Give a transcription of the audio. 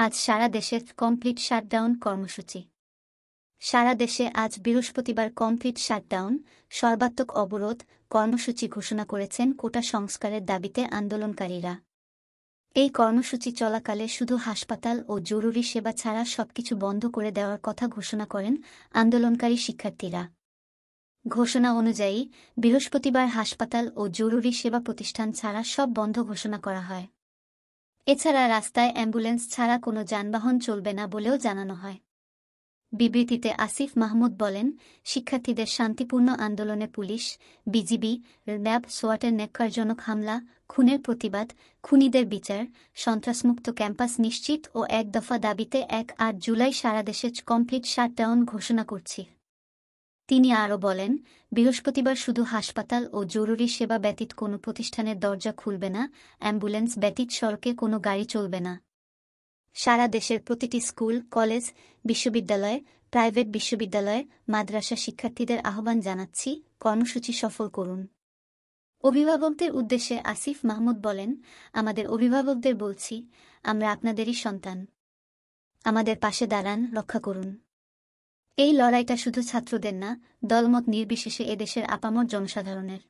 আজ সারা দেশে complete shutdown কর্মসূচি। সারা দেশে আজ বৃহস্পতিবার কমপ্লিট শাটডাউন সর্বাত্মক অবরোধ কর্মসূচি ঘোষণা করেছেন কোটা সংস্কারের দাবিতে আন্দোলনকারীরা। এই কর্মসূচি চলাকালে শুধু হাসপাতাল ও জরুরি সেবা ছাড়া সবকিছু বন্ধ করে দেওয়ার কথা ঘোষণা করেন আন্দোলনকারী শিক্ষার্থীরা। ঘোষণা অনুযায়ী বৃহস্পতিবার হাসপাতাল ও জরুরি সেবা প্রতিষ্ঠান ছাড়া সব বন্ধ ঘোষণা করা হয়। এছাড়া রাস্তায় অ্যাম্বুলেন্স ছাড়া কোনো যানবাহন চলবে না বলেও জানানো হয়। বিবৃতিতে আসিফ মাহমুদ বলেন, শিক্ষার্থীদের শান্তিপূর্ণ আন্দোলনে পুলিশ, বিজিবি, র্যাব, সোয়াটের ন্যাক্কারজনক হামলা, খুনের প্রতিবাদ, খুনিদের বিচার, সন্ত্রাসমুক্ত ক্যাম্পাস নিশ্চিত ও এক দফা দাবিতে ১-৮ জুলাই সারা দেশে কমপ্লিট শাটডাউন ঘোষণা করছি। তিনি আরও বলেন, বৃহস্পতিবার শুধু হাসপাতাল ও জরুরি সেবা ব্যতীত কোনো প্রতিষ্ঠানের দরজা খুলবে না, অ্যাম্বুলেন্স ব্যতীত সড়কে কোনো গাড়ি চলবে না। সারা দেশের প্রতিটি স্কুল, কলেজ, বিশ্ববিদ্যালয়, প্রাইভেট বিশ্ববিদ্যালয়, মাদ্রাসা শিক্ষার্থীদের আহ্বান জানাচ্ছি, কর্মসূচি সফল করুন। অভিভাবকদের উদ্দেশ্যে আসিফ মাহমুদ বলেন, আমাদের অভিভাবকদের বলছি, আমরা আপনাদেরই সন্তান। আমাদের পাশে দাঁড়ান, রক্ষা করুন। এই লড়াইটা শুধু ছাত্রদের না, দলমত নির্বিশেষে এদেশের আপামর জনসাধারণের।